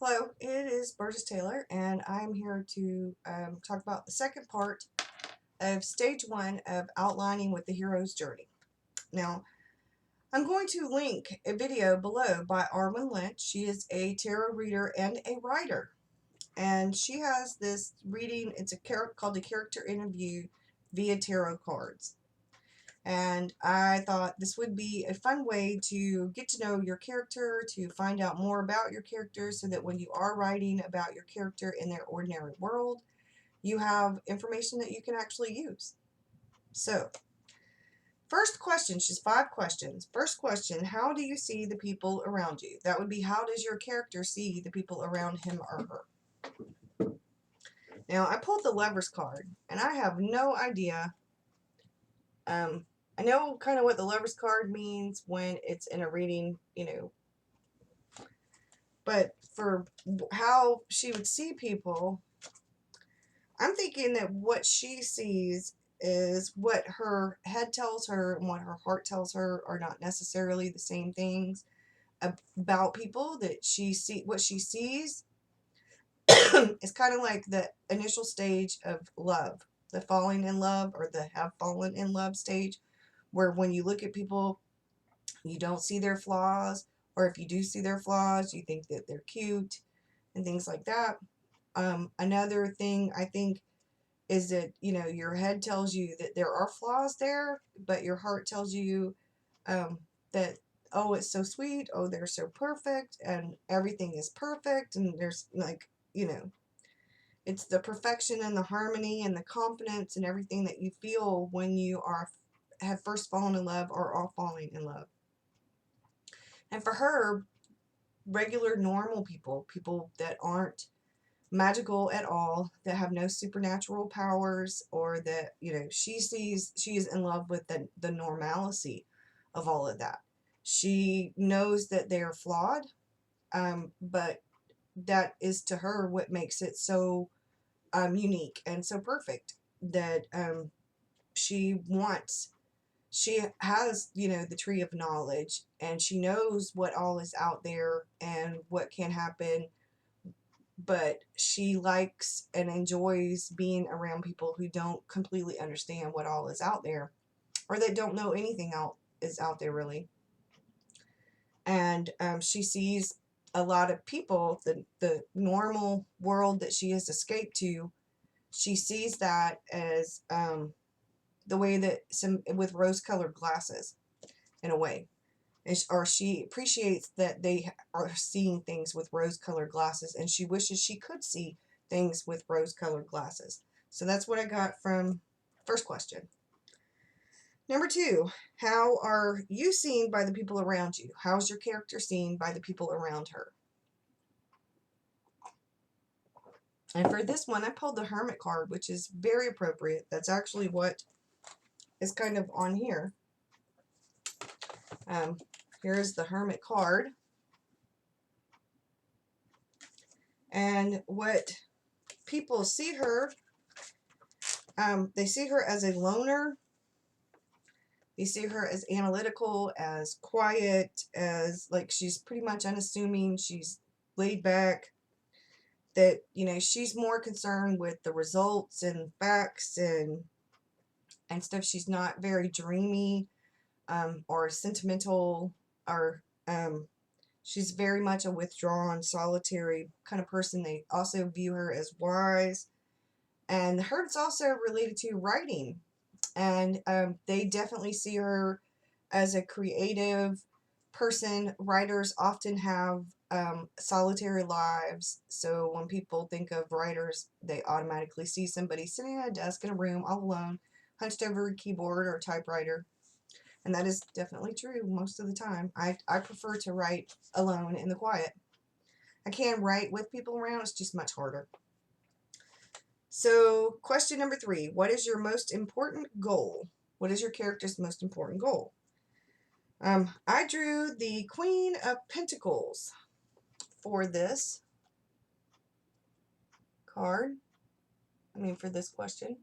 Hello, it is Burgess Taylor, and I'm here to talk about the second part of stage 1 of outlining with the hero's journey. Now, I'm going to link a video below by Arwen Lynch. She is a tarot reader and a writer, and she has this reading. It's called a character interview via tarot cards. And I thought this would be a fun way to get to know your character, to find out more about your character, so that when you are writing about your character in their ordinary world, you have information that you can actually use. So, first question, she's 5 questions. First question, how do you see the people around you? That would be, how does your character see the people around him or her? Now, I pulled the Lovers card, and I have no idea. I know kind of what the Lovers card means when it's in a reading, but for how she would see people, I'm thinking that what she sees is what her head tells her and what her heart tells her are not necessarily the same things about people. That what she sees is kind of like the initial stage of love, the falling in love, or the have fallen in love stage, where when you look at people, you don't see their flaws, or if you do see their flaws, you think that they're cute and things like that. Another thing I think is that, your head tells you that there are flaws there, but your heart tells you that, oh, it's so sweet, oh, they're so perfect, and everything is perfect, and there's it's the perfection and the harmony and the confidence and everything that you feel when you have first fallen in love or are falling in love. And for her, regular normal people that aren't magical at all, that have no supernatural powers, or that, she is in love with the normalcy of all of that. She knows that they're flawed, but that is to her what makes it so unique and so perfect, that she has, the tree of knowledge, and she knows what all is out there and what can happen, but she likes and enjoys being around people who don't completely understand what all is out there, or that don't know anything is out there really. And she sees a lot of people, the normal world that she has escaped to, she sees that as the way that with rose-colored glasses, in a way. Or she appreciates that they are seeing things with rose-colored glasses, and she wishes she could see things with rose-colored glasses. So that's what I got from first question. Number 2, how are you seen by the people around you? How's your character seen by the people around her? And for this one, I pulled the Hermit card, which is very appropriate. That's actually what is kind of on here. Here's the Hermit card. And what people see her, they see her as a loner. They see her as analytical, as quiet, as like she's pretty much unassuming. She's laid back. That, she's more concerned with the results and facts and stuff. She's not very dreamy or sentimental, or she's very much a withdrawn, solitary kind of person. They also view her as wise. And hers also related to writing. And they definitely see her as a creative person. Writers often have solitary lives. So when people think of writers, they automatically see somebody sitting at a desk in a room all alone, hunched over a keyboard or a typewriter. And that is definitely true most of the time. I prefer to write alone in the quiet. I can write with people around, it's just much harder. So, question number 3. What is your most important goal? What is your character's most important goal? I drew the Queen of Pentacles for this card. For this question.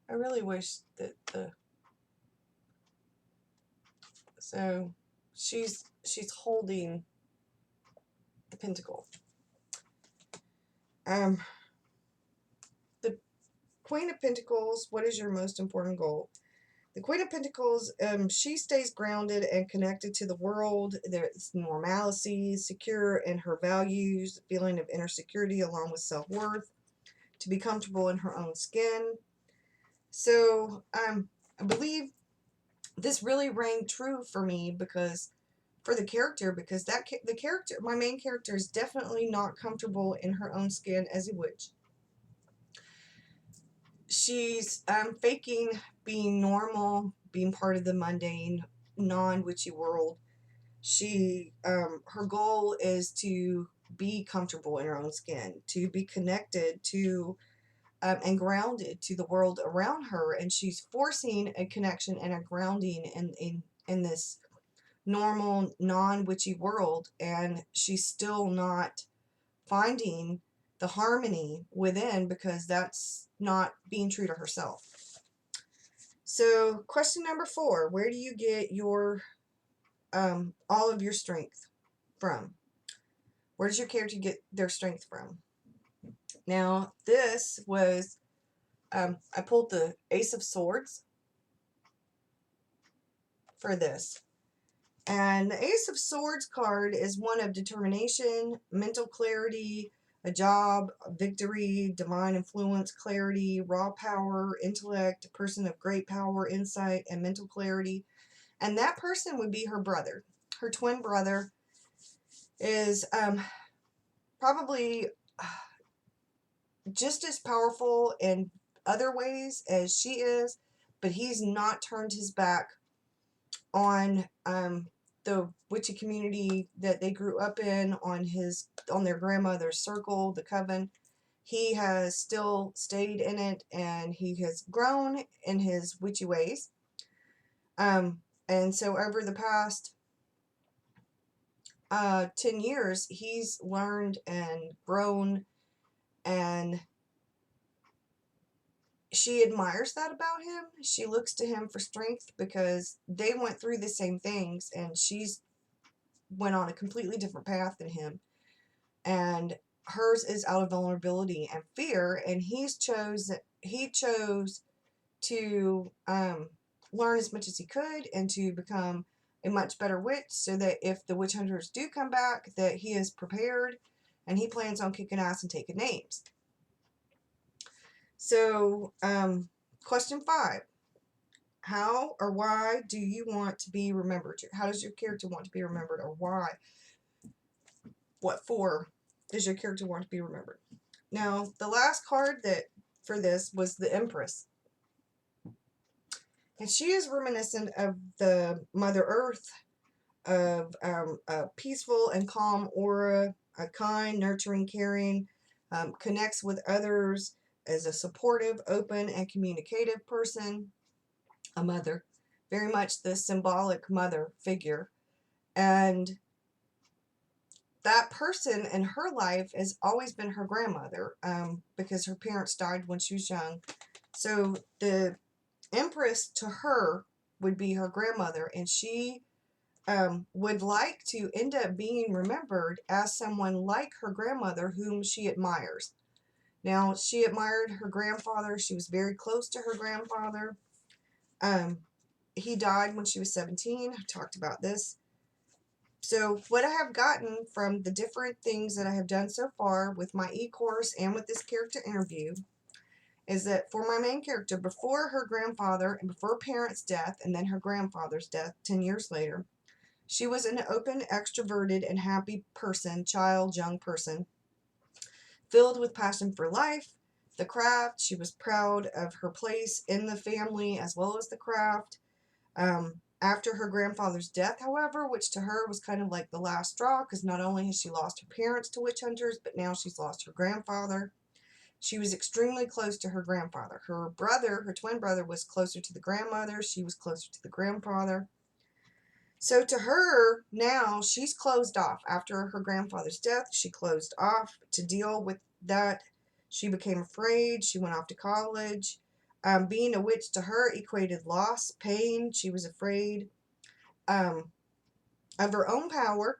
I really wish that so she's holding the pentacle. Um, the Queen of Pentacles, what is your most important goal? The Queen of Pentacles, she stays grounded and connected to the world. There's normalcy, secure in her values, feeling of inner security along with self-worth, to be comfortable in her own skin. So I believe this really rang true for me because for the character, because the character, my main character, is definitely not comfortable in her own skin as a witch. She's faking being normal, being part of the mundane, non-witchy world. She her goal is to be comfortable in her own skin, to be connected to and grounded to the world around her, and she's forcing a connection and a grounding in this normal non-witchy world, and she's still not finding the harmony within because that's not being true to herself. So question number 4, where do you get your all of your strength from? Where does your character get their strength from? Now this was I pulled the Ace of Swords for this. And the Ace of Swords card is one of determination, mental clarity, a job, victory, divine influence, clarity, raw power, intellect, a person of great power, insight, and mental clarity. And that person would be her brother. Her twin brother is probably just as powerful in other ways as she is, but he's not turned his back on the witchy community that they grew up in, on their grandmother's circle, the coven. He has still stayed in it, and he has grown in his witchy ways. And so over the past 10 years, he's learned and grown, and she admires that about him. She looks to him for strength because they went through the same things, and she's went on a completely different path than him. And hers is out of vulnerability and fear, and he chose to learn as much as he could and to become a much better witch, so that if the witch hunters do come back, that he is prepared and he plans on kicking ass and taking names. So question 5, how or why do you want to be remembered? How does your character want to be remembered, or why? What for does your character want to be remembered? Now, the last card that for this was the Empress. And she is reminiscent of the Mother Earth, of a peaceful and calm aura, a kind, nurturing, caring, connects with others, as a supportive, open, and communicative person, a mother, very much the symbolic mother figure. And that person in her life has always been her grandmother, because her parents died when she was young. So the Empress to her would be her grandmother, and she would like to end up being remembered as someone like her grandmother, whom she admires. Now, she admired her grandfather. She was very close to her grandfather. He died when she was 17. I talked about this. So what I have gotten from the different things that I have done so far with my e-course and with this character interview is that for my main character, before her grandfather and before her parents' death and then her grandfather's death 10 years later, she was an open, extroverted, and happy person, young person, filled with passion for life, the craft. She was proud of her place in the family as well as the craft. After her grandfather's death, however, which to her was kind of like the last straw, because not only has she lost her parents to witch hunters, but now she's lost her grandfather. She was extremely close to her grandfather. Her brother, her twin brother, was closer to the grandmother. She was closer to the grandfather. So to her, now she's closed off. After her grandfather's death, she closed off to deal with that. She became afraid. She went off to college. Being a witch to her equated loss, pain. She was afraid of her own power.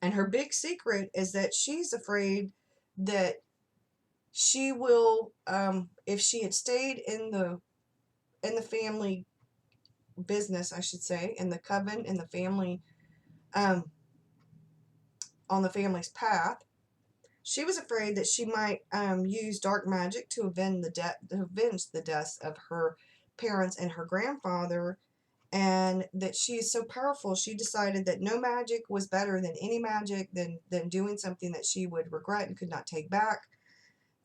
And her big secret is that she's afraid that she will, if she had stayed in the family business, I should say, in the coven, in the family, um, on the family's path, she was afraid that she might use dark magic to avenge the deaths of her parents and her grandfather, and that she is so powerful, she decided that no magic was better than any magic, than doing something that she would regret and could not take back,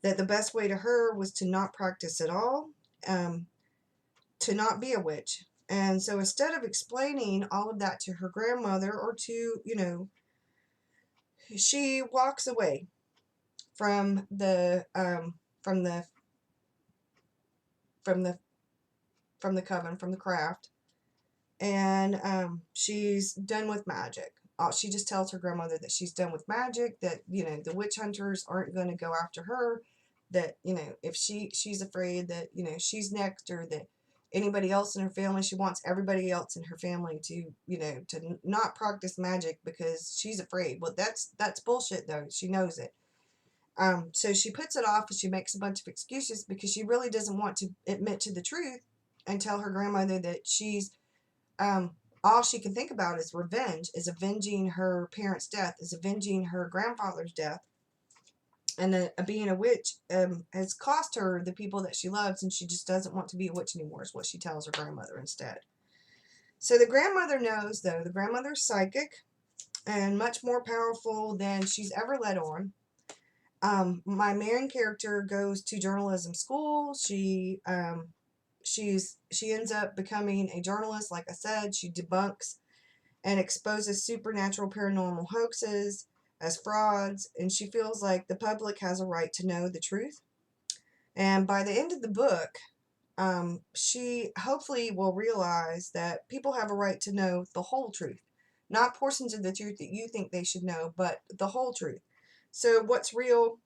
that the best way to her was to not practice at all, um, to not be a witch. And so instead of explaining all of that to her grandmother, or to, she walks away from the from the from the from the coven, from the craft, and she's done with magic. She just tells her grandmother that she's done with magic, that the witch hunters aren't going to go after her, that if she's afraid that she's next, or that anybody else in her family, she wants everybody else in her family to to not practice magic because she's afraid. Well, that's bullshit, though. She knows it. So she puts it off, and she makes a bunch of excuses because she really doesn't want to admit to the truth and tell her grandmother that she's um, all she can think about is revenge, is avenging her parents' death, is avenging her grandfather's death. And being a witch has cost her the people that she loves, and she just doesn't want to be a witch anymore, is what she tells her grandmother instead. So the grandmother knows, though. The grandmother's psychic and much more powerful than she's ever let on. My main character goes to journalism school. She ends up becoming a journalist. Like I said, she debunks and exposes supernatural paranormal hoaxes as frauds, and she feels like the public has a right to know the truth. And by the end of the book, she hopefully will realize that people have a right to know the whole truth, not portions of the truth that you think they should know, but the whole truth. So what's real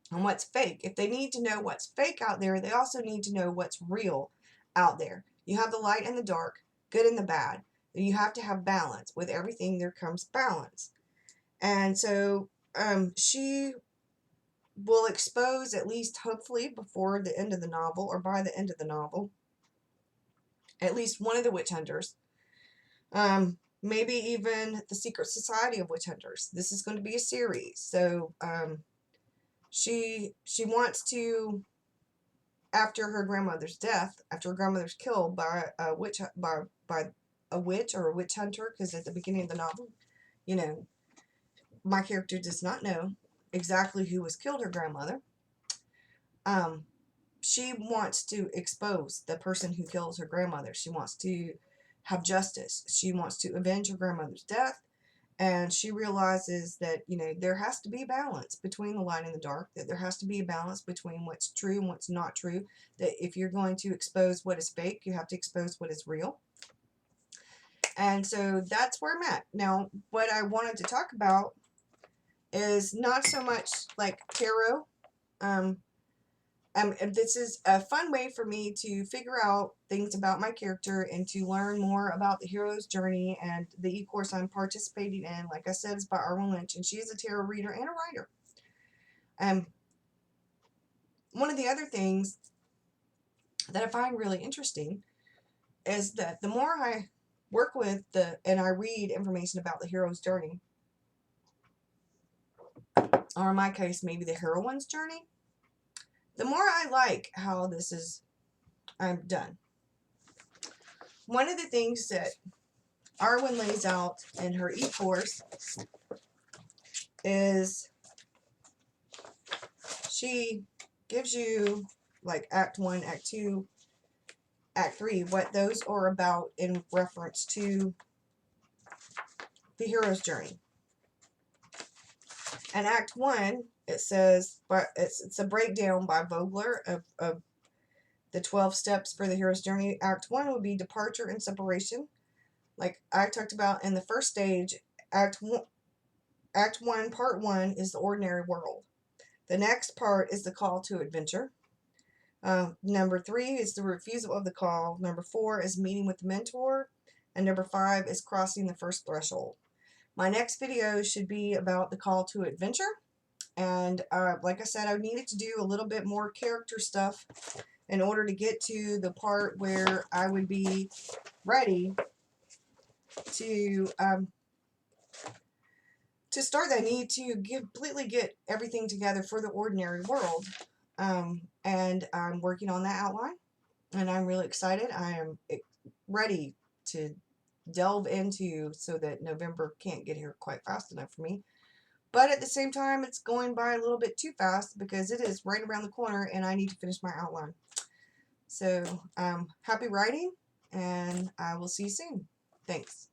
and what's fake. If they need to know what's fake out there, they also need to know what's real out there. You have the light and the dark, good and the bad. You have to have balance. With everything, there comes balance. And so she will expose, at least hopefully before the end of the novel, or by the end of the novel, at least one of the witch hunters. Maybe even the Secret Society of Witch Hunters. This is going to be a series. So she wants to, after her grandmother's death, after her grandmother's killed by a witch, by a witch or a witch hunter, because at the beginning of the novel, my character does not know exactly who has killed her grandmother. She wants to expose the person who kills her grandmother. She wants to have justice. She wants to avenge her grandmother's death. And she realizes that, there has to be a balance between the light and the dark, that there has to be a balance between what's true and what's not true, that if you're going to expose what is fake, you have to expose what is real. And so that's where I'm at. Now, what I wanted to talk about is not so much like tarot. This is a fun way for me to figure out things about my character and to learn more about the hero's journey. And the e-course I'm participating in, like I said, is by Arwen Lynch, and she is a tarot reader and a writer. One of the other things that I find really interesting is that the more I work with and I read information about the hero's journey, or in my case, maybe the heroine's journey, the more I like how this is done. One of the things that Arwen lays out in her e-course is she gives you like Act 1, Act 2, Act 3, what those are about in reference to the hero's journey. And Act 1, it says, but it's a breakdown by Vogler of the 12 steps for the hero's journey. Act 1 would be departure and separation. Like I talked about in the first stage, Act 1, Part 1 is the ordinary world. The next part is the call to adventure. Number 3 is the refusal of the call. Number 4 is meeting with the mentor. And number 5 is crossing the first threshold. My next video should be about the call to adventure. And like I said, I needed to do a little bit more character stuff in order to get to the part where I would be ready to start. I need to completely get everything together for the ordinary world. And I'm working on that outline, and I'm really excited. I am ready to delve into, so that November can't get here quite fast enough for me. But at the same time, it's going by a little bit too fast because it is right around the corner and I need to finish my outline. So, happy writing, and I will see you soon. Thanks.